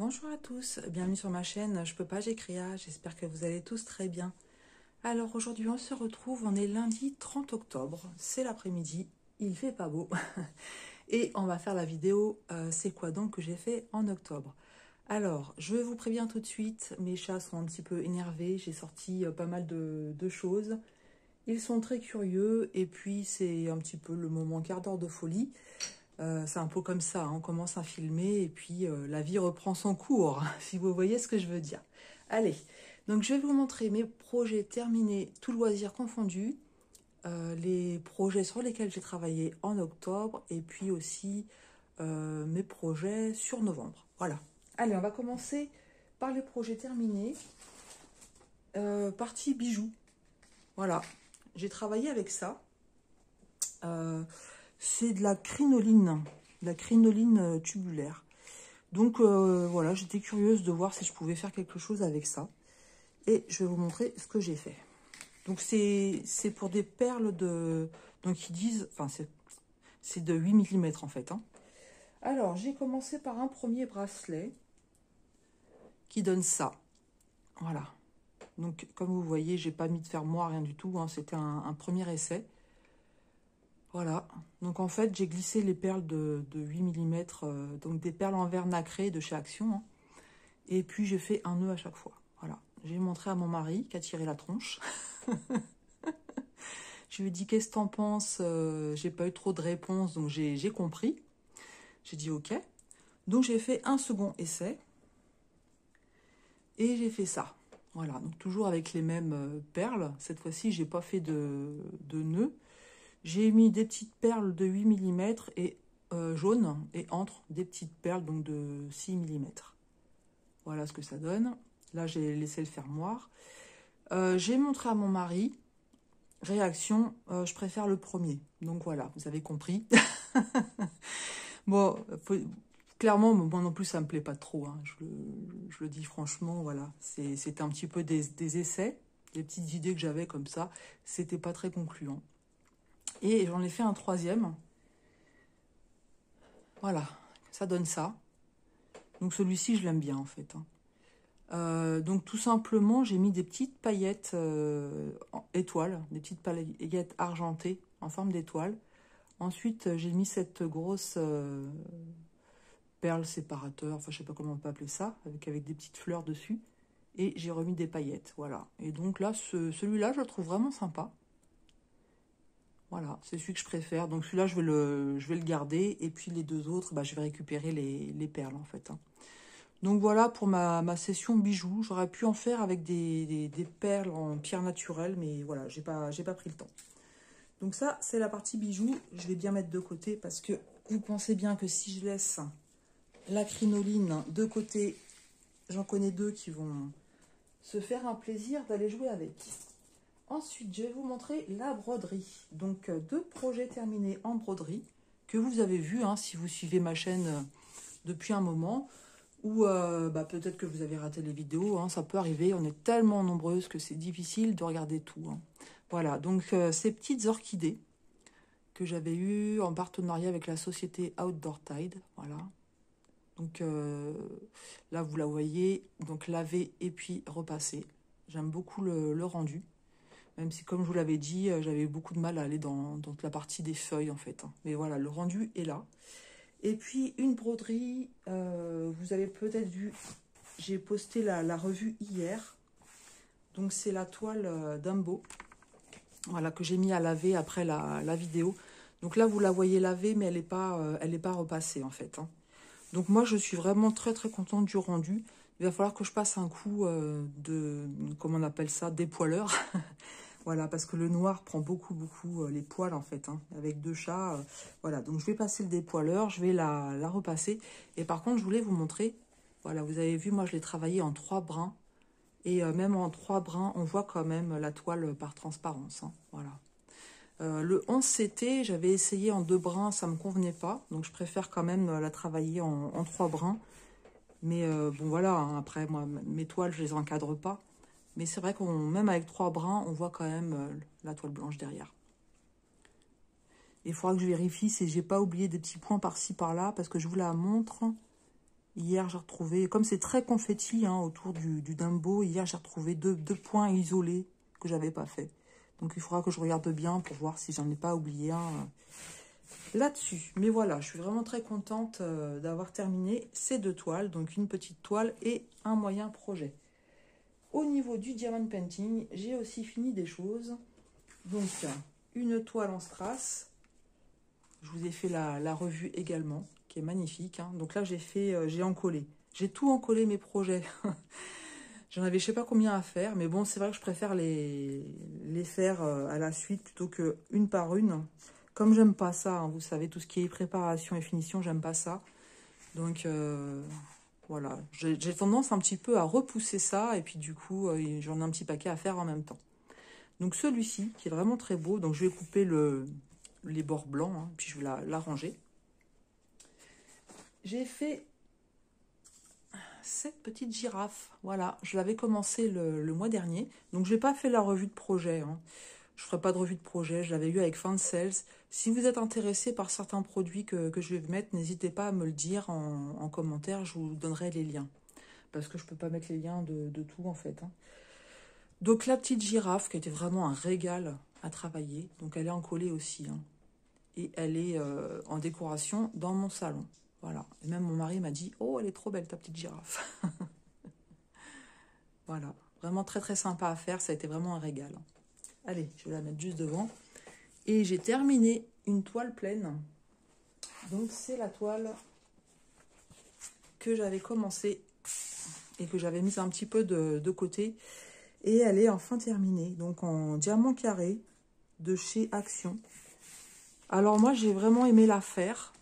Bonjour à tous, bienvenue sur ma chaîne Je peux pas, j'écris A, j'espère que vous allez tous très bien. Alors aujourd'hui on se retrouve, on est lundi 30 octobre, c'est l'après-midi, il fait pas beau. Et on va faire la vidéo c'est quoi donc que j'ai fait en octobre. Alors je vous préviens tout de suite, mes chats sont un petit peu énervés, j'ai sorti pas mal de choses. Ils sont très curieux et puis c'est un petit peu le moment quart d'heure de folie. C'est un peu comme ça, hein, on commence à filmer et puis la vie reprend son cours, si vous voyez ce que je veux dire. Allez, donc je vais vous montrer mes projets terminés, tout loisir confondu, les projets sur lesquels j'ai travaillé en octobre et puis aussi mes projets sur novembre. Voilà. Allez, on va commencer par les projets terminés. Partie bijoux. Voilà, j'ai travaillé avec ça. C'est de la crinoline tubulaire. Donc voilà, j'étais curieuse de voir si je pouvais faire quelque chose avec ça. Et je vais vous montrer ce que j'ai fait. Donc c'est pour des perles de... Donc ils disent... Enfin c'est de 8 mm en fait. Hein. Alors j'ai commencé par un premier bracelet qui donne ça. Voilà. Donc comme vous voyez, j'ai pas mis de fermoir, rien du tout. Hein. C'était un premier essai. Voilà, donc en fait j'ai glissé les perles de 8 mm, donc des perles en verre nacré de chez Action, hein, et puis j'ai fait un nœud à chaque fois. Voilà, j'ai montré à mon mari qui a tiré la tronche. Je lui ai dit qu'est-ce que t'en penses, j'ai pas eu trop de réponses, donc j'ai compris. J'ai dit ok, donc j'ai fait un second essai, et j'ai fait ça. Voilà, donc toujours avec les mêmes perles, cette fois-ci j'ai pas fait de nœud. J'ai mis des petites perles de 8 mm et jaunes et entre des petites perles donc de 6 mm. Voilà ce que ça donne. Là, j'ai laissé le fermoir. J'ai montré à mon mari. Réaction, je préfère le premier. Donc voilà, vous avez compris. Bon, clairement, moi non plus, ça me plaît pas trop. Hein. Je le dis franchement, voilà. C'était un petit peu des essais, des petites idées que j'avais comme ça. C'était pas très concluant. Et j'en ai fait un troisième. Voilà, ça donne ça. Donc celui-ci, je l'aime bien en fait. Hein. Donc tout simplement, j'ai mis des petites paillettes étoiles, des petites paillettes argentées en forme d'étoile. Ensuite, j'ai mis cette grosse perle séparateur, enfin je sais pas comment on peut appeler ça, avec des petites fleurs dessus. Et j'ai remis des paillettes, voilà. Et donc là, celui-là, je le trouve vraiment sympa. Voilà, c'est celui que je préfère. Donc celui-là, je vais le garder. Et puis les deux autres, bah, je vais récupérer les perles, en fait. Hein. Donc voilà pour ma session bijoux. J'aurais pu en faire avec des perles en pierre naturelle. Mais voilà, j'ai pas pris le temps. Donc ça, c'est la partie bijoux. Je vais bien mettre de côté parce que vous pensez bien que si je laisse la crinoline de côté, j'en connais deux qui vont se faire un plaisir d'aller jouer avec. Ensuite, je vais vous montrer la broderie. Donc, deux projets terminés en broderie que vous avez vu hein, si vous suivez ma chaîne depuis un moment. Ou bah, peut-être que vous avez raté les vidéos. Hein, ça peut arriver. On est tellement nombreuses que c'est difficile de regarder tout. Hein. Voilà, donc ces petites orchidées que j'avais eues en partenariat avec la société Outdoor Tide. Voilà. Donc là, vous la voyez. Donc laver et puis repasser. J'aime beaucoup le rendu. Même si, comme je vous l'avais dit, j'avais beaucoup de mal à aller dans la partie des feuilles, en fait. Hein. Mais voilà, le rendu est là. Et puis, une broderie, vous avez peut-être vu, j'ai posté la revue hier. Donc, c'est la toile Dumbo, voilà, que j'ai mis à laver après la vidéo. Donc là, vous la voyez laver, mais elle n'est pas repassée, en fait. Hein. Donc, moi, je suis vraiment très, très contente du rendu. Il va falloir que je passe un coup comment on appelle ça, dépoileur. Voilà, parce que le noir prend beaucoup les poils, en fait, hein, avec deux chats. Voilà, donc je vais passer le dépoileur, je vais la repasser. Et par contre, je voulais vous montrer, voilà, vous avez vu, moi, je l'ai travaillé en 3 brins. Et même en 3 brins, on voit quand même la toile par transparence. Hein, voilà. Le 11CT, j'avais essayé en 2 brins, ça ne me convenait pas. Donc, je préfère quand même la travailler en 3 brins. Mais bon, voilà, hein, après, moi, mes toiles, je les encadre pas. Mais c'est vrai qu'on même avec 3 brins, on voit quand même la toile blanche derrière. Il faudra que je vérifie si j'ai pas oublié des petits points par-ci, par-là, parce que je vous la montre. Hier, j'ai retrouvé, comme c'est très confetti hein, autour du Dumbo, hier, j'ai retrouvé deux points isolés que j'avais pas fait. Donc, il faudra que je regarde bien pour voir si j'en ai pas oublié un là-dessus. Mais voilà, je suis vraiment très contente d'avoir terminé ces 2 toiles. Donc, une petite toile et un moyen projet. Au niveau du diamond painting, j'ai aussi fini des choses. Donc, une toile en strass. Je vous ai fait la revue également, qui est magnifique. Hein. Donc là, j'ai encollé. J'ai tout encollé mes projets. J'en avais je sais pas combien à faire, mais bon, c'est vrai que je préfère les faire à la suite plutôt que une par une. Comme j'aime pas ça, hein, vous savez, tout ce qui est préparation et finition, j'aime pas ça. Donc voilà, j'ai tendance un petit peu à repousser ça, et puis du coup, j'en ai un petit paquet à faire en même temps. Donc celui-ci, qui est vraiment très beau, donc je vais couper les bords blancs, hein, puis je vais l'arranger. J'ai fait cette petite girafe, voilà, je l'avais commencé le mois dernier, donc je n'ai pas fait la revue de projet, hein. Je ne ferai pas de revue de projet, je l'avais eu avec Fansales. Si vous êtes intéressé par certains produits que je vais mettre, n'hésitez pas à me le dire en commentaire, je vous donnerai les liens. Parce que je ne peux pas mettre les liens de tout en fait. Hein. Donc la petite girafe qui était vraiment un régal à travailler, donc elle est encollée aussi. Hein. Et elle est en décoration dans mon salon. Voilà. Et même mon mari m'a dit, oh elle est trop belle ta petite girafe. Voilà. Vraiment très très sympa à faire, ça a été vraiment un régal. Allez, je vais la mettre juste devant. Et j'ai terminé une toile pleine. Donc, c'est la toile que j'avais commencé et que j'avais mise un petit peu de côté. Et elle est enfin terminée. Donc, en diamant carré de chez Action. Alors, moi, j'ai vraiment aimé la faire.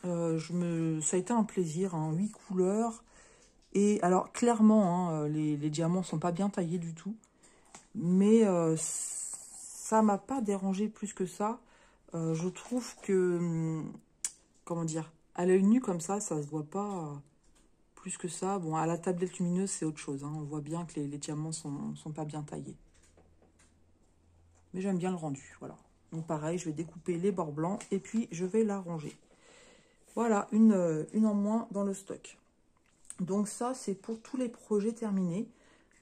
Ça a été un plaisir. Hein, 8 couleurs. Et alors, clairement, hein, les diamants ne sont pas bien taillés du tout. Mais ça m'a pas dérangé plus que ça. Je trouve que, comment dire, à l'œil nu comme ça se voit pas plus que ça. Bon, à la tablette lumineuse, c'est autre chose. Hein. On voit bien que les diamants sont pas bien taillés. Mais j'aime bien le rendu, voilà. Donc pareil, je vais découper les bords blancs et puis je vais la ranger. Voilà, une en moins dans le stock. Donc ça, c'est pour tous les projets terminés.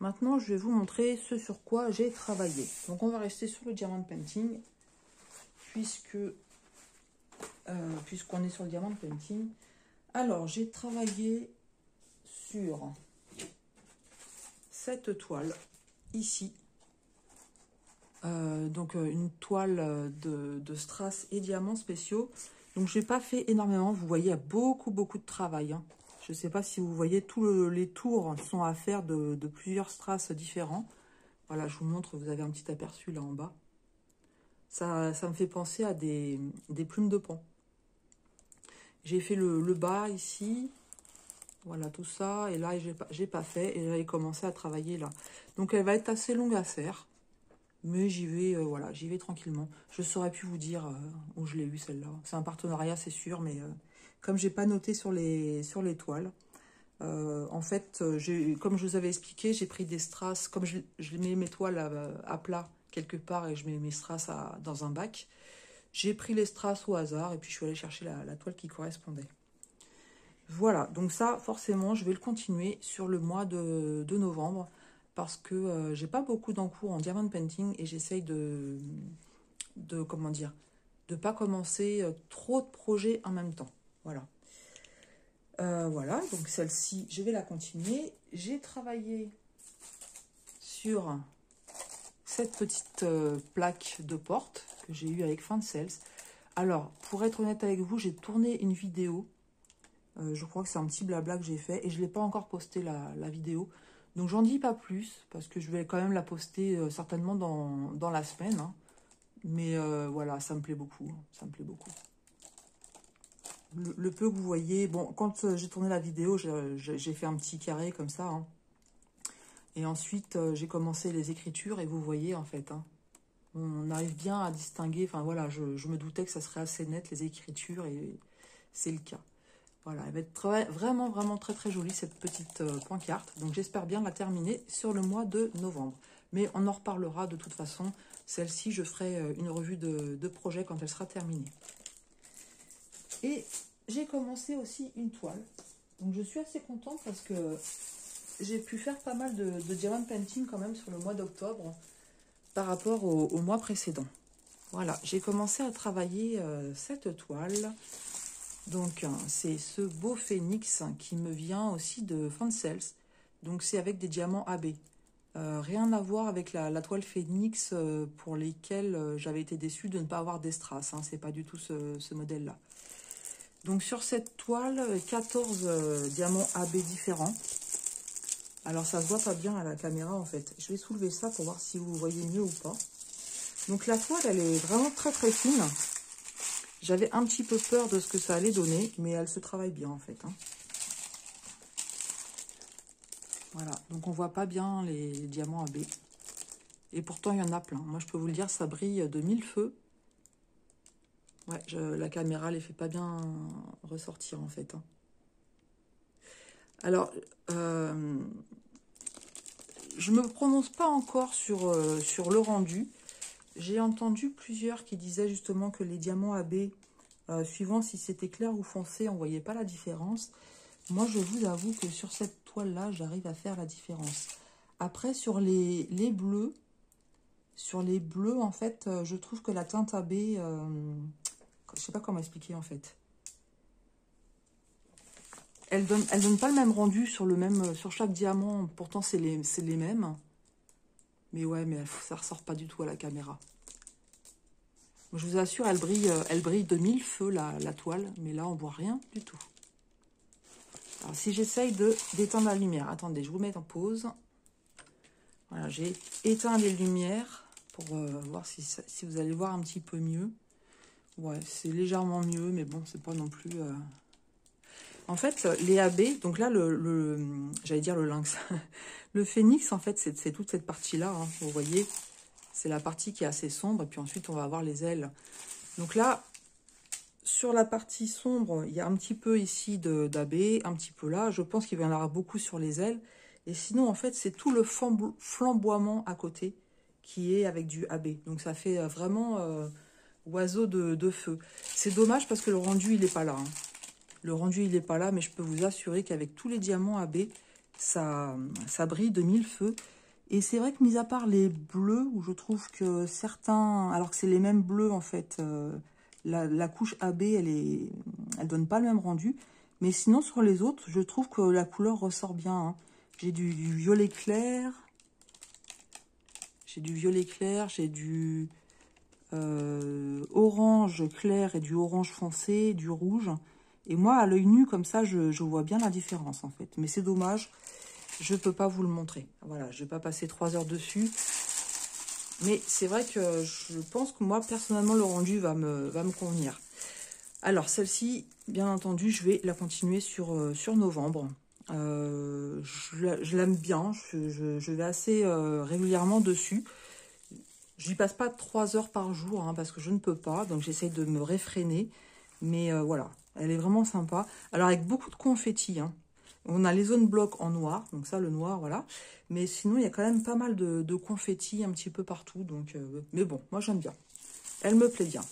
Maintenant, je vais vous montrer ce sur quoi j'ai travaillé. Donc, on va rester sur le diamond painting, puisqu'on est sur le diamond painting. Alors, j'ai travaillé sur cette toile, ici. Donc, une toile de strass et diamants spéciaux. Donc, je n'ai pas fait énormément. Vous voyez, il y a beaucoup de travail, hein. Je ne sais pas si vous voyez, tous les tours sont à faire de plusieurs strass différents. Voilà, je vous montre, vous avez un petit aperçu là en bas. Ça me fait penser à des plumes de paon. J'ai fait le bas ici. Voilà, tout ça. Et là, j'ai pas fait. Et j'avais commencé à travailler là. Donc, elle va être assez longue à faire. Mais j'y vais, voilà, j'y vais tranquillement. Je saurais plus vous dire où je l'ai eu celle-là. C'est un partenariat, c'est sûr, mais comme j'ai pas noté sur les toiles, en fait, comme je vous avais expliqué, j'ai pris des strass, comme je mets mes toiles à plat quelque part et je mets mes strass dans un bac. J'ai pris les strass au hasard et puis je suis allée chercher la toile qui correspondait. Voilà, donc ça, forcément, je vais le continuer sur le mois de novembre parce que j'ai pas beaucoup d'encours en diamond painting et j'essaye comment dire, de pas commencer trop de projets en même temps. Voilà. Voilà, donc celle-ci, je vais la continuer. J'ai travaillé sur cette petite plaque de porte que j'ai eue avec Fansales. Alors, pour être honnête avec vous, j'ai tourné une vidéo. Je crois que c'est un petit blabla que j'ai fait et je ne l'ai pas encore posté la vidéo. Donc, j'en dis pas plus parce que je vais quand même la poster certainement dans la semaine. Hein. Mais voilà, ça me plaît beaucoup. Hein, ça me plaît beaucoup. Le peu que vous voyez, bon, quand j'ai tourné la vidéo, j'ai fait un petit carré comme ça. Hein. Et ensuite, j'ai commencé les écritures et vous voyez, en fait, hein, on arrive bien à distinguer. Enfin, voilà, je me doutais que ça serait assez net, les écritures, et c'est le cas. Voilà, elle va être vraiment très jolie, cette petite pancarte. Donc, j'espère bien la terminer sur le mois de novembre. Mais on en reparlera de toute façon. Celle-ci, je ferai une revue de projet quand elle sera terminée. Et j'ai commencé aussi une toile. Donc je suis assez contente parce que j'ai pu faire pas mal de diamond painting quand même sur le mois d'octobre par rapport au mois précédent. Voilà, j'ai commencé à travailler cette toile. Donc c'est ce beau phénix qui me vient aussi de Fancels. Donc c'est avec des diamants AB. Rien à voir avec la toile phénix pour lesquelles j'avais été déçue de ne pas avoir d'estrace. Hein, c'est pas du tout ce modèle-là. Donc sur cette toile, 14 diamants AB différents. Alors ça se voit pas bien à la caméra en fait. Je vais soulever ça pour voir si vous voyez mieux ou pas. Donc la toile, elle est vraiment très très fine. J'avais un petit peu peur de ce que ça allait donner, mais elle se travaille bien en fait. Hein. Voilà, donc on voit pas bien les diamants AB. Et pourtant il y en a plein. Moi je peux vous le dire, ça brille de mille feux. Ouais, la caméra les fait pas bien ressortir en fait. Hein. Alors, je me prononce pas encore sur le rendu. J'ai entendu plusieurs qui disaient justement que les diamants AB, suivant si c'était clair ou foncé, on ne voyait pas la différence. Moi, je vous avoue que sur cette toile-là, j'arrive à faire la différence. Après, sur les bleus, en fait, je trouve que la teinte AB, je sais pas comment expliquer en fait. Elle donne pas le même rendu sur chaque diamant. Pourtant, c'est les mêmes. Mais ouais, mais ça ressort pas du tout à la caméra. Je vous assure, elle brille de mille feux la toile. Mais là, on voit rien du tout. Alors, si j'essaye d'éteindre la lumière. Attendez, je vous mets en pause. Voilà, j'ai éteint les lumières pour voir si vous allez voir un petit peu mieux. Ouais, c'est légèrement mieux, mais bon, c'est pas non plus... En fait, les AB, donc là, j'allais dire le lynx. Le phénix, en fait, c'est toute cette partie-là, hein, vous voyez. C'est la partie qui est assez sombre, et puis ensuite, on va avoir les ailes. Donc là, sur la partie sombre, il y a un petit peu ici d'AB, un petit peu là. Je pense qu'il va y en avoir beaucoup sur les ailes. Et sinon, en fait, c'est tout le flamboiement à côté qui est avec du AB. Donc ça fait vraiment oiseau de feu. C'est dommage parce que le rendu, il n'est pas là, hein. Le rendu, il n'est pas là, mais je peux vous assurer qu'avec tous les diamants AB, ça brille de mille feux. Et c'est vrai que, mis à part les bleus, où je trouve que certains... Alors que c'est les mêmes bleus, en fait, la couche AB, elle donne pas le même rendu. Mais sinon, sur les autres, je trouve que la couleur ressort bien. Hein. J'ai du violet clair. J'ai du violet clair, j'ai du orange clair et du orange foncé, du rouge. Et moi, à l'œil nu, comme ça, je vois bien la différence, en fait. Mais c'est dommage, je ne peux pas vous le montrer. Voilà, je ne vais pas passer 3 heures dessus. Mais c'est vrai que je pense que moi, personnellement, le rendu va me convenir. Alors, celle-ci, bien entendu, je vais la continuer sur novembre. Je l'aime bien, je vais assez régulièrement dessus. Je n'y passe pas 3 heures par jour, hein, parce que je ne peux pas. Donc, j'essaye de me réfréner. Mais voilà, elle est vraiment sympa. Alors, avec beaucoup de confettis. Hein. On a les zones blocs en noir. Donc, ça, le noir, voilà. Mais sinon, il y a quand même pas mal de confettis un petit peu partout. Donc, mais bon, moi, j'aime bien. Elle me plaît bien.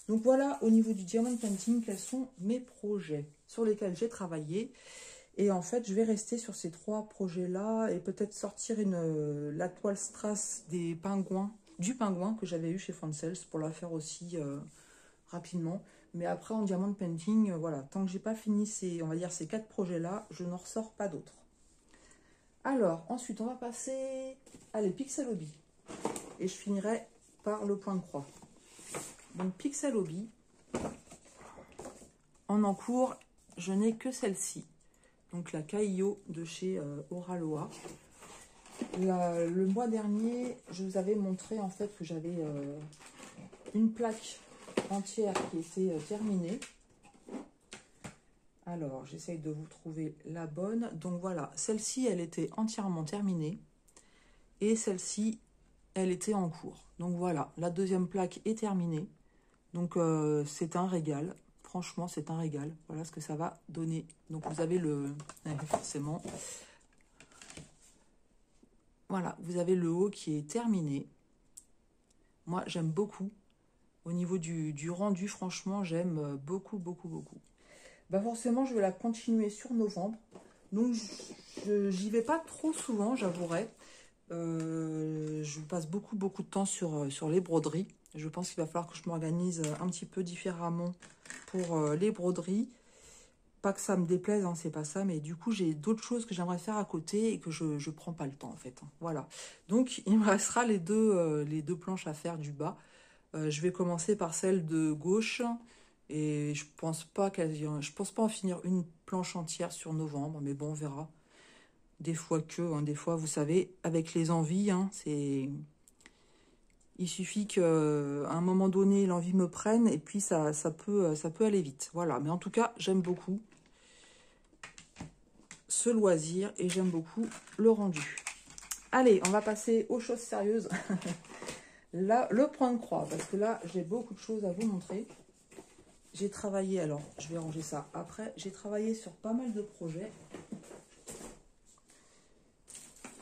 Donc, voilà, au niveau du diamond painting, quels sont mes projets sur lesquels j'ai travaillé. Et en fait, je vais rester sur ces 3 projets-là et peut-être sortir la toile strass du pingouin que j'avais eu chez Fancels pour la faire aussi rapidement. Mais après, en diamond painting, voilà, tant que j'ai pas fini on va dire ces 4 projets-là, je n'en ressors pas d'autres. Alors, ensuite, on va passer à les Pixel Hobby. Et je finirai par le point de croix. Donc, Pixel Hobby, en encours, je n'ai que celle-ci. Donc la Caillot de chez Oraloa. Le mois dernier, je vous avais montré en fait que j'avais une plaque entière qui était terminée. Alors, j'essaye de vous trouver la bonne. Donc voilà, celle-ci, elle était entièrement terminée. Et celle-ci, elle était en cours. Donc voilà, la deuxième plaque est terminée. Donc c'est un régal. Franchement, c'est un régal. Voilà ce que ça va donner. Donc, vous avez forcément... Voilà, vous avez le haut qui est terminé. Moi, j'aime beaucoup. Au niveau du rendu, franchement, j'aime beaucoup, beaucoup, beaucoup. bah forcément, je vais la continuer sur novembre. Donc, j'y vais pas trop souvent, j'avouerai. Je passe beaucoup de temps sur les broderies. Je pense qu'il va falloir que je m'organise un petit peu différemment pour les broderies. Pas que ça me déplaise, hein, c'est pas ça, mais du coup, j'ai d'autres choses que j'aimerais faire à côté et que je prends pas le temps, en fait. Hein. Voilà. Donc, il me restera les deux planches à faire du bas. Je vais commencer par celle de gauche et je pense pas en finir une planche entière sur novembre, mais bon, on verra. Des fois des fois, vous savez, avec les envies, hein, il suffit qu'à un moment donné, l'envie me prenne et puis ça peut aller vite. Voilà, mais en tout cas, j'aime beaucoup ce loisir et j'aime beaucoup le rendu. Allez, on va passer aux choses sérieuses. Là, le point de croix, parce que là, j'ai beaucoup de choses à vous montrer. J'ai travaillé, alors, je vais ranger ça après. J'ai travaillé sur pas mal de projets.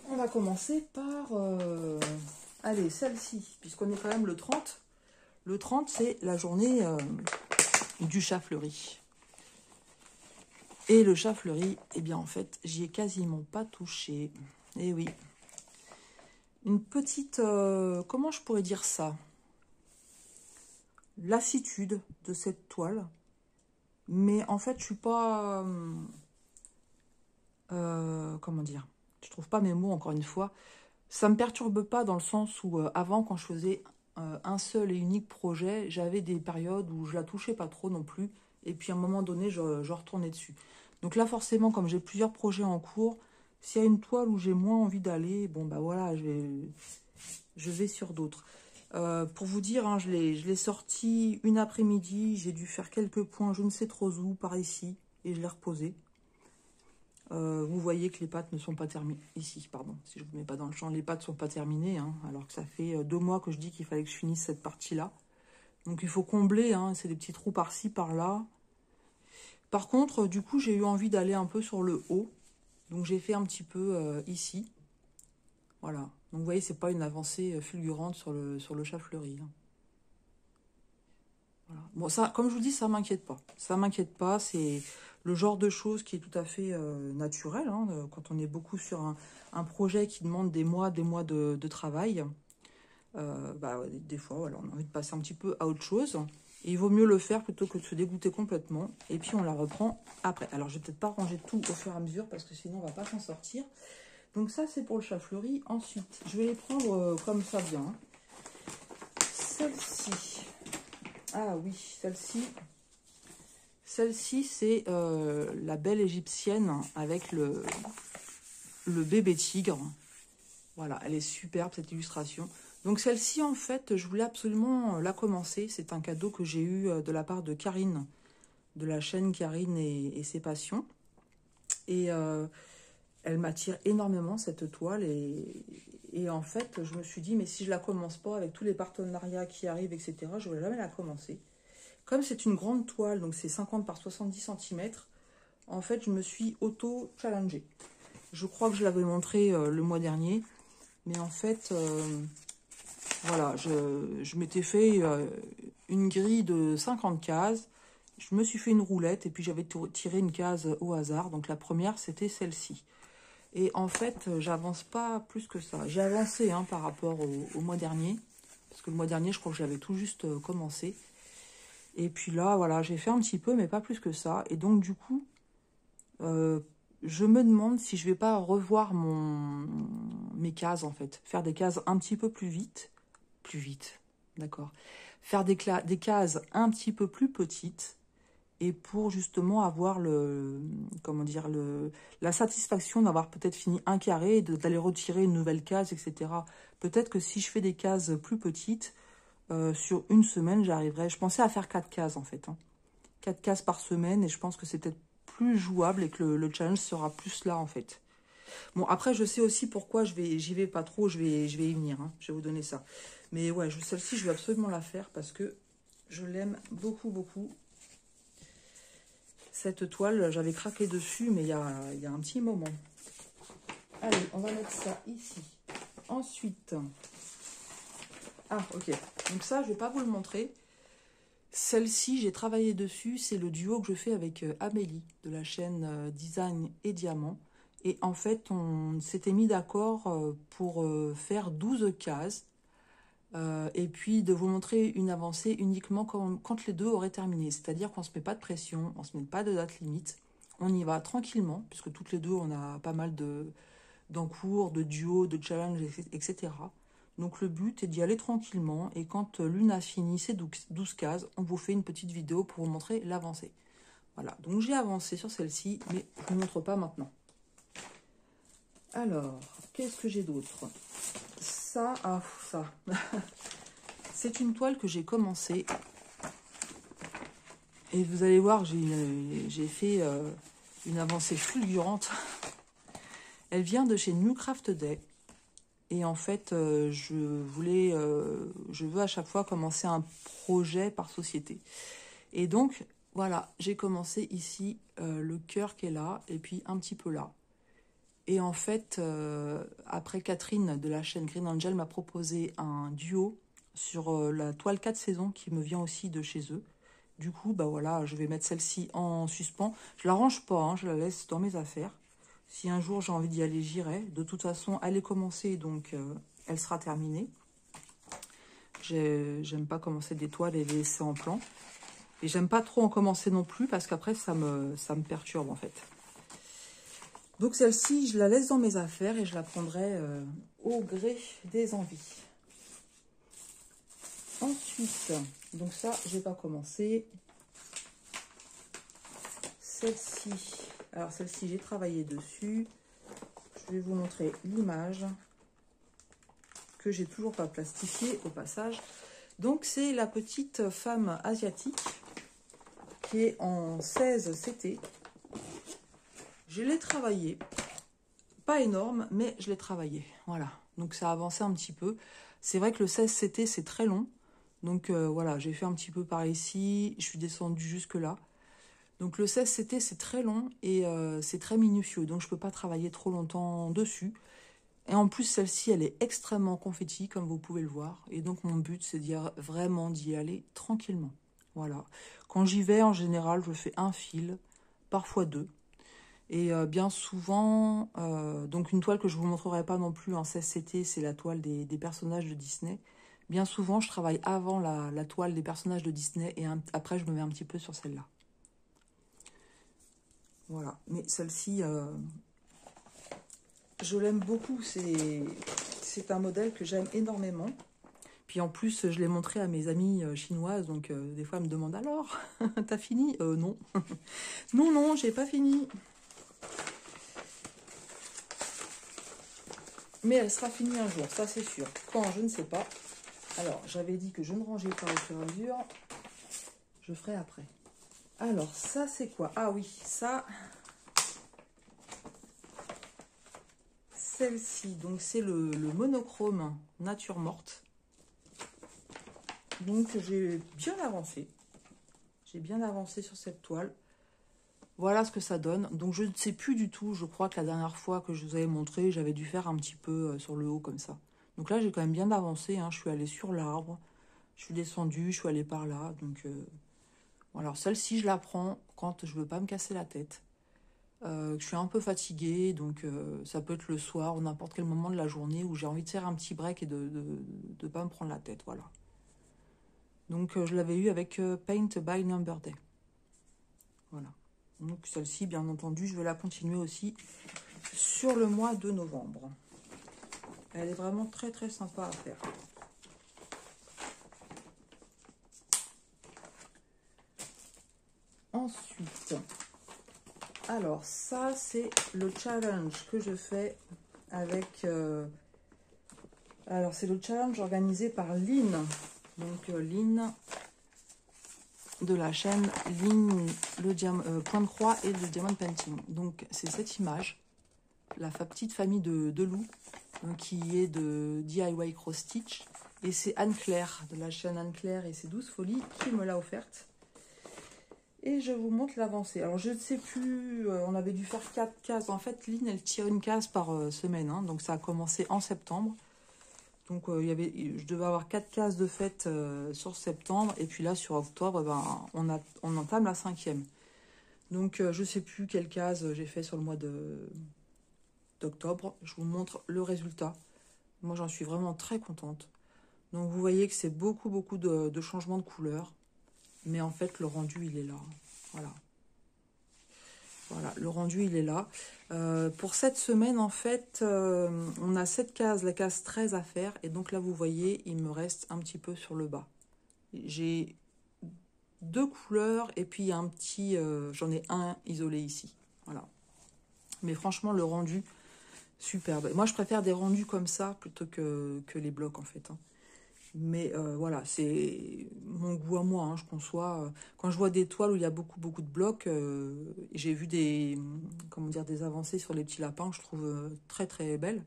On va commencer par, allez, celle-ci, puisqu'on est quand même le 30. Le 30, c'est la journée du chat fleuri. Et le chat fleuri, eh bien, en fait, j'y ai quasiment pas touché. Eh oui. Une petite, comment je pourrais dire ça? Lassitude de cette toile. Mais en fait, je suis pas... comment dire? Je trouve pas mes mots, encore une fois. Ça me perturbe pas dans le sens où, avant, quand je faisais un seul et unique projet, j'avais des périodes où je la touchais pas trop non plus. Et puis, à un moment donné, je retournais dessus. Donc là, forcément, comme j'ai plusieurs projets en cours, s'il y a une toile où j'ai moins envie d'aller, bon, bah voilà, je vais sur d'autres. Pour vous dire, hein, je l'ai sorti une après-midi. J'ai dû faire quelques points, je ne sais trop où, par ici. Et je l'ai reposé. Vous voyez que les pattes ne sont pas terminées. Ici, pardon, si je ne vous mets pas dans le champ, les pattes ne sont pas terminées. Hein, alors que ça fait 2 mois que je dis qu'il fallait que je finisse cette partie-là. Donc il faut combler, hein, c'est des petits trous par-ci, par-là. Par contre, du coup, j'ai eu envie d'aller un peu sur le haut. Donc j'ai fait un petit peu ici. Voilà. Donc vous voyez, c'est pas une avancée fulgurante sur le chat fleuri. Hein. Voilà. Bon, ça, comme je vous dis, ça m'inquiète pas. Ça m'inquiète pas, c'est le genre de choses qui est tout à fait naturel. Hein, quand on est beaucoup sur un projet qui demande des mois de travail, bah, des fois, voilà, on a envie de passer un petit peu à autre chose. Et il vaut mieux le faire plutôt que de se dégoûter complètement. Et puis, on la reprend après. Alors, je vais peut-être pas ranger tout au fur et à mesure parce que sinon, on va pas s'en sortir. Donc, ça, c'est pour le chat fleuri. Ensuite, je vais les prendre comme ça vient. Celle-ci. Ah oui, celle-ci. Celle-ci, c'est la belle égyptienne avec le bébé tigre. Voilà, elle est superbe, cette illustration. Donc celle-ci, en fait, je voulais absolument la commencer. C'est un cadeau que j'ai eu de la part de Karine, de la chaîne Karine et ses passions. Et elle m'attire énormément, cette toile. Et en fait, je me suis dit, mais si je la commence pas, avec tous les partenariats qui arrivent, etc., je ne vais jamais la commencer. Comme c'est une grande toile, donc c'est 50 par 70 cm, en fait, je me suis auto-challengée. Je crois que je l'avais montré le mois dernier. Mais en fait, voilà, je m'étais fait une grille de 50 cases. Je me suis fait une roulette et puis j'avais tiré une case au hasard. Donc la première, c'était celle-ci. Et en fait, j'avance pas plus que ça. J'ai avancé hein, par rapport au mois dernier. Parce que le mois dernier, je crois que j'avais tout juste commencé. Et puis là, voilà, j'ai fait un petit peu, mais pas plus que ça. Et donc, du coup, je me demande si je vais pas revoir mes cases, en fait. Faire des cases un petit peu plus vite. Plus vite, d'accord. Faire des cases un petit peu plus petites. Et pour justement avoir comment dire, la satisfaction d'avoir peut-être fini un carré, d'aller retirer une nouvelle case, etc. Peut-être que si je fais des cases plus petites, sur une semaine, j'arriverai. Je pensais à faire 4 cases en fait. Hein. 4 cases par semaine et je pense que c'est peut-être plus jouable et que le challenge sera plus là en fait. Bon, après, je sais aussi pourquoi j'y vais pas trop, je vais y venir. Hein. Je vais vous donner ça. Mais ouais, celle-ci, je vais absolument la faire parce que je l'aime beaucoup, beaucoup. Cette toile, j'avais craqué dessus, mais il y a un petit moment. Allez, on va mettre ça ici. Ensuite, ah, ok. Donc ça, je ne vais pas vous le montrer. Celle-ci, j'ai travaillé dessus, c'est le duo que je fais avec Amélie, de la chaîne Design et Diamant. Et en fait, on s'était mis d'accord pour faire 12 cases. Et puis de vous montrer une avancée uniquement quand les deux auraient terminé. C'est-à-dire qu'on ne se met pas de pression, on ne se met pas de date limite. On y va tranquillement, puisque toutes les deux, on a pas mal d'encours, de duos, de challenges, etc. Donc le but est d'y aller tranquillement. Et quand l'une a fini ses 12 cases, on vous fait une petite vidéo pour vous montrer l'avancée. Voilà, donc j'ai avancé sur celle-ci, mais je ne vous montre pas maintenant. Alors, qu'est-ce que j'ai d'autre? Ça, ça. C'est une toile que j'ai commencé. Et vous allez voir, j'ai fait une avancée fulgurante. Elle vient de chez New Craft Day. Et en fait, je veux à chaque fois commencer un projet par société. Et donc, voilà, j'ai commencé ici le cœur qui est là, et puis un petit peu là. Et en fait, après Catherine de la chaîne Green Angel m'a proposé un duo sur la toile 4 saisons qui me vient aussi de chez eux. Du coup, bah voilà, je vais mettre celle-ci en suspens. Je la range pas, hein, je la laisse dans mes affaires. Si un jour j'ai envie d'y aller, j'irai. De toute façon, elle est commencée, donc elle sera terminée. J'aime pas commencer des toiles et les laisser en plan. Et j'aime pas trop en commencer non plus, parce qu'après, ça me perturbe, en fait. Donc celle-ci, je la laisse dans mes affaires et je la prendrai au gré des envies. Ensuite, donc ça, j'ai pas commencé. Celle-ci, alors celle-ci, j'ai travaillé dessus. Je vais vous montrer l'image que j'ai toujours pas plastifiée au passage. Donc c'est la petite femme asiatique qui est en 16 CT. Je l'ai travaillé, pas énorme, mais je l'ai travaillé. Voilà, donc ça a avancé un petit peu. C'est vrai que le 16 CT, c'est très long. Donc voilà, j'ai fait un petit peu par ici, je suis descendue jusque là. Donc le 16 CT, c'est très long et c'est très minutieux. Donc je ne peux pas travailler trop longtemps dessus. Et en plus, celle-ci, elle est extrêmement confetti, comme vous pouvez le voir. Et donc mon but, c'est vraiment d'y aller tranquillement. Voilà. Quand j'y vais, en général, je fais un fil, parfois deux. Et bien souvent, donc une toile que je ne vous montrerai pas non plus en 16CT, c'est la toile des personnages de Disney. Bien souvent, je travaille avant la toile des personnages de Disney et après, je me mets un petit peu sur celle-là. Voilà, mais celle-ci, je l'aime beaucoup. C'est un modèle que j'aime énormément. Puis en plus, je l'ai montré à mes amies chinoises, donc des fois, elles me demandent « Alors, t'as fini ?» Non. Non, non, j'ai pas fini. Mais elle sera finie un jour, ça c'est sûr. Quand, je ne sais pas. Alors, j'avais dit que je ne rangeais pas au fur et à mesure. Je ferai après. Alors, ça c'est quoi? Ah oui, ça... Celle-ci, donc c'est le monochrome nature morte. Donc j'ai bien avancé. J'ai bien avancé sur cette toile. Voilà ce que ça donne. Donc je ne sais plus du tout. Je crois que la dernière fois que je vous avais montré, j'avais dû faire un petit peu sur le haut comme ça. Donc là, j'ai quand même bien avancé. Hein. Je suis allée sur l'arbre. Je suis descendue. Je suis allée par là. Donc voilà. Alors celle-ci, je la prends quand je veux pas me casser la tête. Je suis un peu fatiguée. Donc ça peut être le soir ou n'importe quel moment de la journée où j'ai envie de faire un petit break et de pas me prendre la tête. Voilà. Donc je l'avais eu avec Paint by Number Day. Voilà. Donc celle-ci, bien entendu, je vais la continuer aussi sur le mois de novembre. Elle est vraiment très très sympa à faire. Ensuite, alors ça c'est le challenge que je fais avec... alors c'est le challenge organisé par Lynn. Donc Lynn de la chaîne Lynn, Point de Croix et le Diamond Painting. Donc c'est cette image, la petite famille de loups, qui est de DIY Cross Stitch. Et c'est Anne-Claire, de la chaîne Anne-Claire et ses 12 folies, qui me l'a offerte. Et je vous montre l'avancée. Alors je ne sais plus, on avait dû faire 4 cases. En fait, Lynn, elle tire une case par semaine. Hein, donc ça a commencé en septembre. Donc, je devais avoir 4 cases de fête sur septembre. Et puis là, sur octobre, ben, on entame la 5e. Donc, je ne sais plus quelle case j'ai fait sur le mois d'octobre. Je vous montre le résultat. Moi, j'en suis vraiment très contente. Donc, vous voyez que c'est beaucoup, beaucoup de changements de couleur. Mais en fait, le rendu, il est là. Voilà. Voilà, le rendu, il est là. Pour cette semaine, en fait, on a 7 cases, la case 13 à faire. Et donc là, vous voyez, il me reste un petit peu sur le bas. J'ai 2 couleurs et puis il y a un petit... j'en ai un isolé ici. Voilà. Mais franchement, le rendu, superbe. Moi, je préfère des rendus comme ça plutôt que les blocs, en fait. Hein. Mais voilà, c'est mon goût à moi, hein, je conçois. Quand je vois des toiles où il y a beaucoup, beaucoup de blocs, j'ai vu comment dire, des avancées sur les petits lapins, je trouve très, très belles.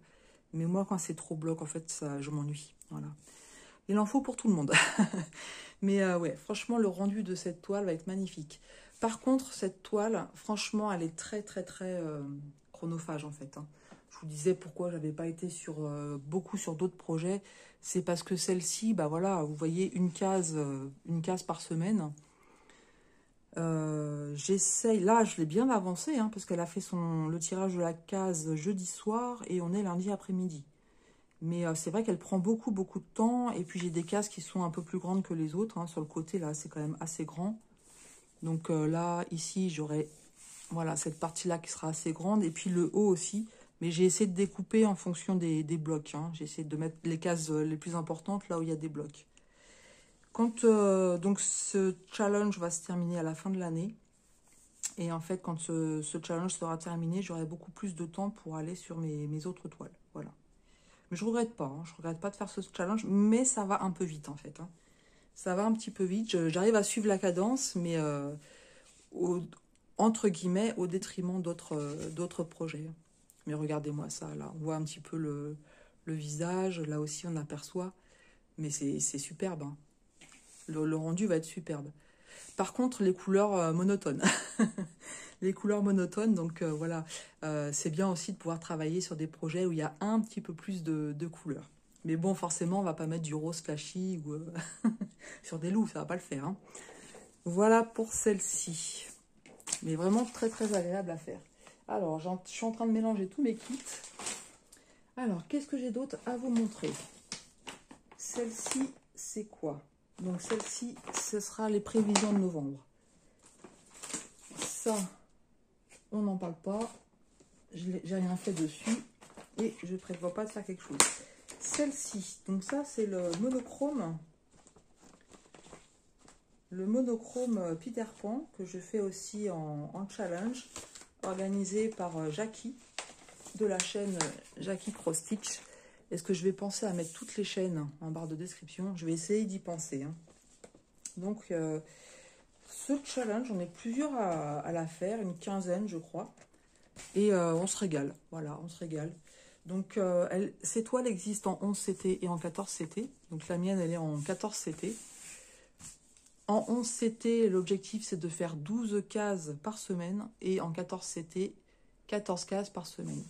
Mais moi, quand c'est trop bloc, en fait, ça, je m'ennuie. Voilà. Il en faut pour tout le monde. Mais ouais, franchement, le rendu de cette toile va être magnifique. Par contre, cette toile, franchement, elle est très, très, très chronophage, en fait. Hein. Je vous disais pourquoi j'avais pas été beaucoup sur d'autres projets. C'est parce que celle-ci, bah voilà, vous voyez, une case par semaine. J'essaye, là, je l'ai bien avancé, hein, parce qu'elle a fait le tirage de la case jeudi soir et on est lundi après-midi. Mais c'est vrai qu'elle prend beaucoup, beaucoup de temps. Et puis, j'ai des cases qui sont un peu plus grandes que les autres. Hein. Sur le côté, là, c'est quand même assez grand. Donc là, ici, j'aurai voilà, cette partie-là qui sera assez grande. Et puis, le haut aussi. Mais j'ai essayé de découper en fonction des blocs. Hein. J'ai essayé de mettre les cases les plus importantes là où il y a des blocs. Quand donc ce challenge va se terminer à la fin de l'année. Et en fait, quand ce challenge sera terminé, j'aurai beaucoup plus de temps pour aller sur mes autres toiles. Voilà. Mais je regrette pas, hein. Je regrette pas de faire ce challenge, mais ça va un peu vite en fait. Hein. Ça va un petit peu vite. J'arrive à suivre la cadence, mais entre guillemets, au détriment d'autres projets. Mais regardez-moi ça, là. On voit un petit peu le visage. Là aussi, on aperçoit. Mais c'est superbe. Hein. Le rendu va être superbe. Par contre, les couleurs monotones. Les couleurs monotones, donc voilà. C'est bien aussi de pouvoir travailler sur des projets où il y a un petit peu plus de couleurs. Mais bon, forcément, on va pas mettre du rose flashy ou sur des loups, ça va pas le faire. Hein. Voilà pour celle-ci. Mais vraiment très très agréable à faire. Alors, je suis en train de mélanger tous mes kits. Alors, qu'est-ce que j'ai d'autre à vous montrer? Celle-ci, c'est quoi? Donc, celle-ci, ce sera les prévisions de novembre. Ça, on n'en parle pas. J'ai rien fait dessus. Et je ne prévois pas de faire quelque chose. Celle-ci, donc ça, c'est le monochrome. Le monochrome Peter Pan, que je fais aussi en challenge, organisé par Jackie, de la chaîne Jackie Cross Stitch. Est-ce que je vais penser à mettre toutes les chaînes en barre de description? Je vais essayer d'y penser. Hein. Donc, ce challenge, on est plusieurs à la faire, une quinzaine, je crois. Et on se régale. Voilà, on se régale. Donc, ces toiles existent en 11 CT et en 14 CT. Donc, la mienne, elle est en 14 CT. En 11 CT, l'objectif, c'est de faire 12 cases par semaine. Et en 14 CT, 14 cases par semaine.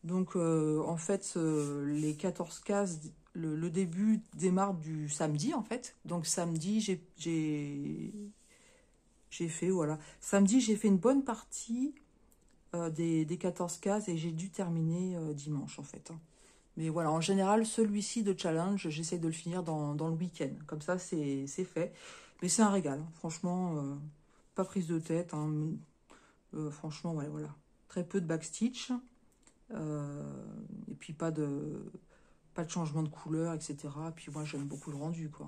Donc, en fait, les 14 cases, le début démarre du samedi, en fait. Donc, samedi, j'ai fait, voilà. Samedi, j'ai fait une bonne partie des 14 cases et j'ai dû terminer dimanche, en fait. Hein. Mais voilà, en général, celui-ci de challenge, j'essaie de le finir dans le week-end. Comme ça, c'est fait. Mais c'est un régal. Hein. Franchement, pas prise de tête. Hein. Franchement, ouais, voilà. Très peu de backstitch. Et puis pas de changement de couleur, etc. Puis moi, j'aime beaucoup le rendu, quoi.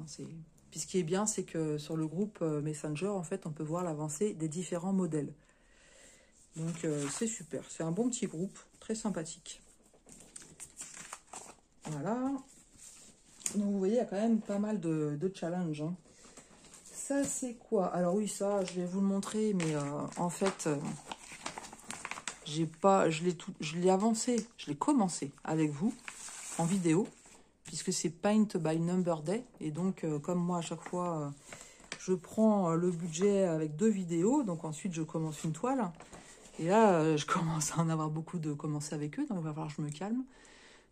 Puis ce qui est bien, c'est que sur le groupe Messenger, en fait, on peut voir l'avancée des différents modèles. Donc, c'est super. C'est un bon petit groupe, très sympathique. Voilà. Donc, vous voyez, il y a quand même pas mal de challenges. Hein. Ça, c'est quoi? Alors oui, ça, je vais vous le montrer, mais en fait, je l'ai avancé, je l'ai commencé avec vous en vidéo, puisque c'est Paint by Number Day. Et donc, comme moi, à chaque fois, je prends le budget avec 2 vidéos, donc ensuite, je commence une toile. Et là, je commence à en avoir beaucoup de commencer avec eux, donc il va falloir que je me calme.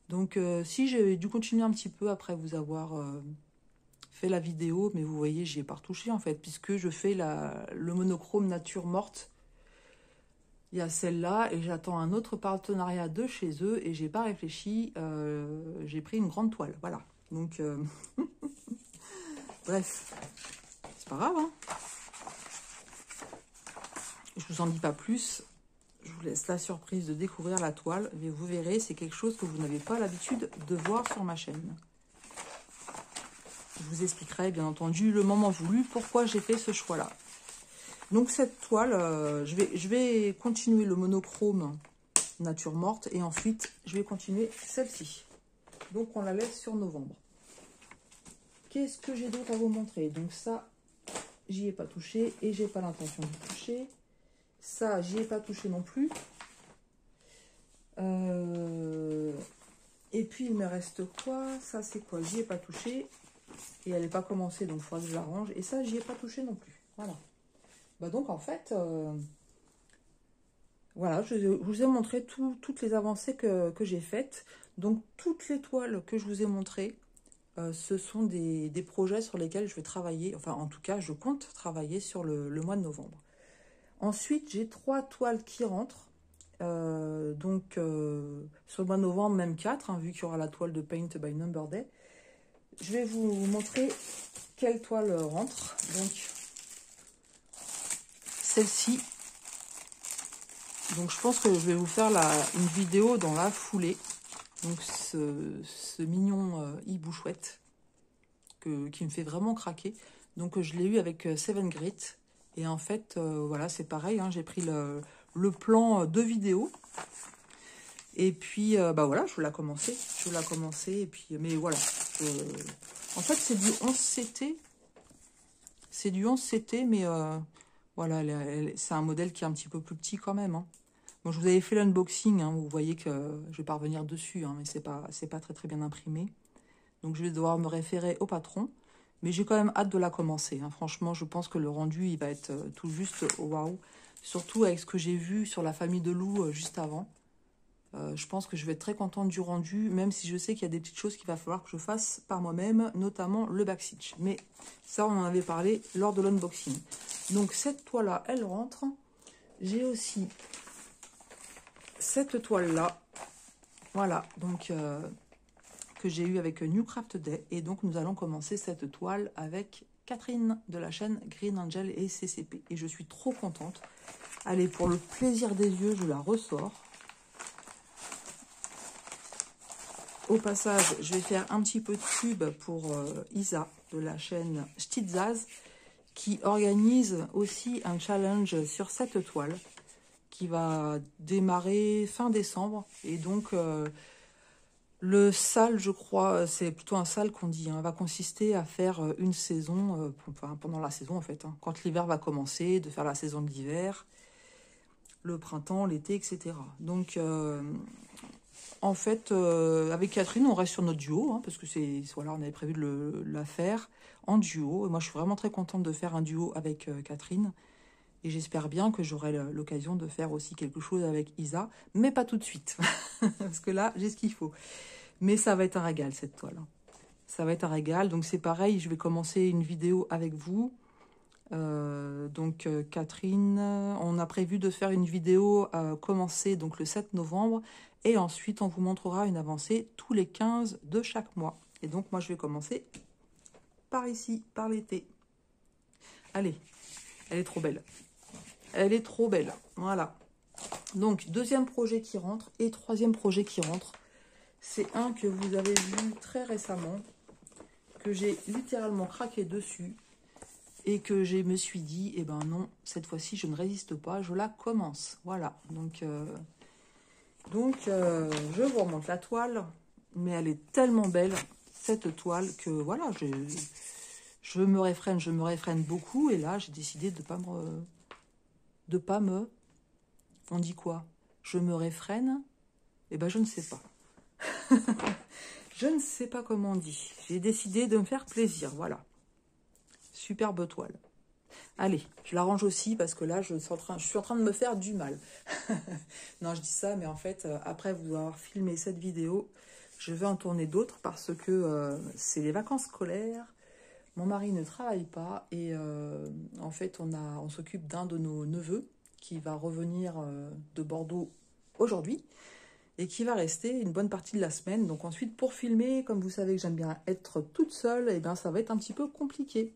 Donc, si j'ai dû continuer un petit peu après vous avoir fait la vidéo, mais vous voyez, j'y ai pas retouché en fait, puisque je fais le monochrome nature morte. Il y a celle-là, et j'attends un autre partenariat de chez eux, et j'ai pas réfléchi, j'ai pris une grande toile, voilà. Donc, bref, c'est pas grave, hein. Je vous en dis pas plus. Je vous laisse la surprise de découvrir la toile. Mais vous verrez, c'est quelque chose que vous n'avez pas l'habitude de voir sur ma chaîne. Je vous expliquerai, bien entendu, le moment voulu, pourquoi j'ai fait ce choix-là. Donc cette toile, je vais continuer le monochrome nature morte. Et ensuite, je vais continuer celle-ci. Donc on la laisse sur novembre. Qu'est-ce que j'ai d'autre à vous montrer? Donc ça, j'y ai pas touché et j'ai pas l'intention de toucher. Ça, j'y ai pas touché non plus. Et puis, il me reste quoi? Ça, c'est quoi? J'y ai pas touché. Et elle n'est pas commencée, donc il faudra que je la range. Et ça, j'y ai pas touché non plus. Voilà. Bah donc, en fait, voilà, je vous ai montré toutes les avancées que j'ai faites. Donc, toutes les toiles que je vous ai montrées, ce sont des projets sur lesquels je vais travailler. Enfin, en tout cas, je compte travailler sur le mois de novembre. Ensuite, j'ai 3 toiles qui rentrent. Donc, sur le mois de novembre, même 4, hein, vu qu'il y aura la toile de Paint by Number Day. Je vais vous montrer quelle toile rentre. Donc, celle-ci. Donc, je pense que je vais vous faire une vidéo dans la foulée. Donc, ce mignon hibou chouette qui me fait vraiment craquer. Donc, je l'ai eu avec Seven Grit. Et en fait, voilà, c'est pareil, hein, j'ai pris le plan de vidéo. Et puis, bah voilà, je vais la commencer. Et puis, mais voilà. En fait, c'est du 11CT. C'est du 11CT, mais voilà, c'est un modèle qui est un petit peu plus petit quand même. Hein. Bon, je vous avais fait l'unboxing, hein, vous voyez que je vais pas revenir dessus, hein, mais c'est pas très bien imprimé. Donc, je vais devoir me référer au patron. Mais j'ai quand même hâte de la commencer. Hein. Franchement, je pense que le rendu, il va être tout juste waouh. Surtout avec ce que j'ai vu sur la famille de Lou juste avant. Je pense que je vais être très contente du rendu, même si je sais qu'il y a des petites choses qu'il va falloir que je fasse par moi-même, notamment le backstitch. Mais ça, on en avait parlé lors de l'unboxing. Donc, cette toile-là, elle rentre. J'ai aussi cette toile-là. Voilà, donc... que j'ai eu avec New Craft Day. Et donc, nous allons commencer cette toile avec Catherine de la chaîne Green Angel et CCP. Et je suis trop contente. Allez, pour le plaisir des yeux, je la ressors. Au passage, je vais faire un petit peu de pub pour Isa de la chaîne Stitzaz qui organise aussi un challenge sur cette toile qui va démarrer fin décembre. Et donc... le sale, je crois, c'est plutôt un sale qu'on dit, hein, va consister à faire une saison, pendant la saison en fait, hein, quand l'hiver va commencer, de faire la saison de l'hiver, le printemps, l'été, etc. Donc, en fait, avec Catherine, on reste sur notre duo, hein, parce que voilà, on avait prévu de la faire en duo. Et moi, je suis vraiment très contente de faire un duo avec Catherine. Et j'espère bien que j'aurai l'occasion de faire aussi quelque chose avec Isa, mais pas tout de suite, parce que là, j'ai ce qu'il faut. Mais ça va être un régal, cette toile. Ça va être un régal, donc c'est pareil, je vais commencer une vidéo avec vous. Catherine, on a prévu de faire une vidéo commencer donc le 7 novembre, et ensuite on vous montrera une avancée tous les 15 de chaque mois. Et donc moi, je vais commencer par ici, par l'été. Allez, elle est trop belle. Elle est trop belle, voilà. Donc, deuxième projet qui rentre et troisième projet qui rentre. C'est un que vous avez vu très récemment, que j'ai littéralement craqué dessus et que je me suis dit, eh ben non, cette fois-ci, je ne résiste pas, je la commence. Voilà, donc je vous remonte la toile, mais elle est tellement belle, cette toile, que voilà, je me réfrène beaucoup, et là, j'ai décidé de pas me... On dit quoi? Je me réfrène? Eh ben, je ne sais pas. Je ne sais pas comment on dit. J'ai décidé de me faire plaisir, voilà. Superbe toile. Allez, je la range aussi parce que là, je suis en train de me faire du mal. Non, je dis ça, mais en fait, après vous avoir filmé cette vidéo, Je vais en tourner d'autres parce que c'est les vacances scolaires. Mon mari ne travaille pas et en fait, on s'occupe d'un de nos neveux qui va revenir de Bordeaux aujourd'hui et qui va rester une bonne partie de la semaine. Donc ensuite, pour filmer, comme vous savez que j'aime bien être toute seule, et bien ça va être un petit peu compliqué.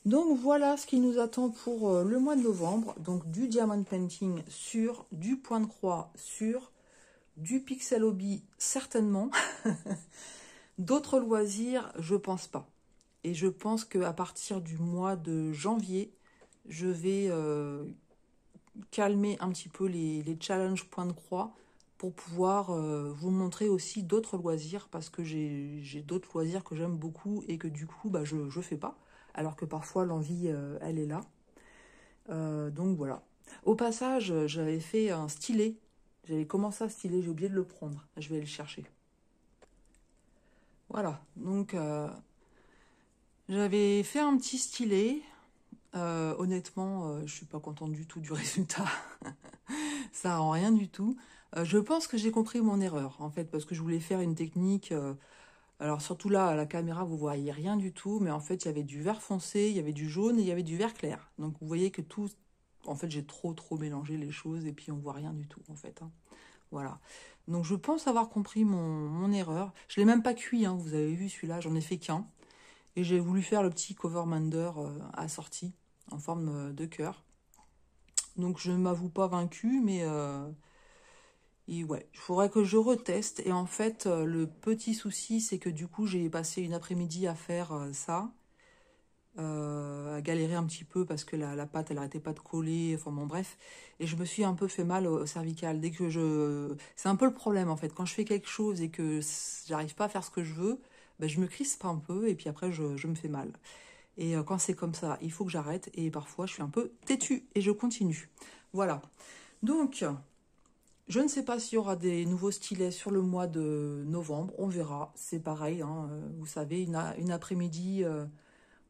Donc voilà ce qui nous attend pour le mois de novembre. Donc du diamond painting sur, du point de croix sur, du pixel hobby certainement. D'autres loisirs, je pense pas. Et je pense qu'à partir du mois de janvier, je vais calmer un petit peu les challenges point de croix pour pouvoir vous montrer aussi d'autres loisirs parce que j'ai d'autres loisirs que j'aime beaucoup et que du coup, bah, je ne fais pas. Alors que parfois, l'envie, elle est là. Donc voilà. Au passage, j'avais fait un stylet. J'avais commencé à styler, j'ai oublié de le prendre. Je vais aller le chercher. Voilà. Donc, j'avais fait un petit stylet. Honnêtement, je suis pas contente du tout du résultat. Ça rend rien du tout. Je pense que j'ai compris mon erreur, en fait, parce que je voulais faire une technique... alors surtout là, à la caméra, vous voyez rien du tout, mais en fait, il y avait du vert foncé, il y avait du jaune et il y avait du vert clair. Donc vous voyez que tout... En fait, j'ai trop mélangé les choses et puis on voit rien du tout, en fait. Hein. Voilà. Donc je pense avoir compris mon erreur. Je l'ai même pas cuit, hein, vous avez vu celui-là, j'en ai fait qu'un. Et j'ai voulu faire le petit cover Mander assorti en forme de cœur. Donc je ne m'avoue pas vaincue, mais et ouais, il faudrait que je reteste. Et en fait, le petit souci, c'est que du coup, j'ai passé une après-midi à faire ça, à galérer un petit peu parce que la pâte, elle arrêtait pas de coller. Enfin bon, bref. Et je me suis un peu fait mal au cervical. Dès que c'est un peu le problème en fait. Quand je fais quelque chose et que j'arrive pas à faire ce que je veux, ben, je me crispe un peu et puis après, je me fais mal. Et quand c'est comme ça, il faut que j'arrête. Et parfois, je suis un peu têtue et je continue. Voilà. Donc, je ne sais pas s'il y aura des nouveaux stylets sur le mois de novembre. On verra. C'est pareil, hein, vous savez, une après-midi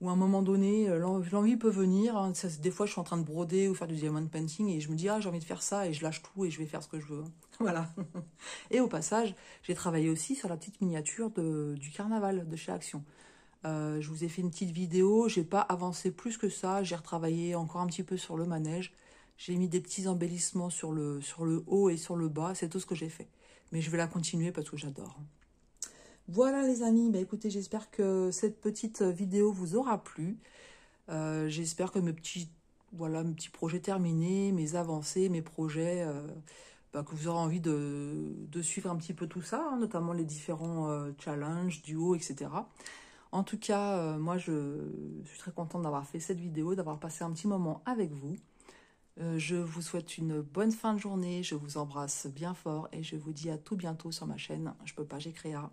ou à un moment donné, l'envie peut venir. Hein. Des fois, je suis en train de broder ou faire du diamond painting et je me dis, ah, j'ai envie de faire ça et je lâche tout et je vais faire ce que je veux. Voilà. Et au passage, j'ai travaillé aussi sur la petite miniature du carnaval de chez Action. Je vous ai fait une petite vidéo, j'ai pas avancé plus que ça, j'ai retravaillé encore un petit peu sur le manège, j'ai mis des petits embellissements sur le haut et sur le bas, c'est tout ce que j'ai fait. Mais je vais la continuer parce que j'adore. Voilà les amis, bah écoutez, j'espère que cette petite vidéo vous aura plu. J'espère que voilà, mes petits projets terminés, mes avancées, mes projets, bah, que vous aurez envie de suivre un petit peu tout ça, hein, notamment les différents challenges, duos, etc. En tout cas, moi, je suis très contente d'avoir fait cette vidéo, d'avoir passé un petit moment avec vous. Je vous souhaite une bonne fin de journée, je vous embrasse bien fort et je vous dis à tout bientôt sur ma chaîne Je peux pas, j'ai Créa.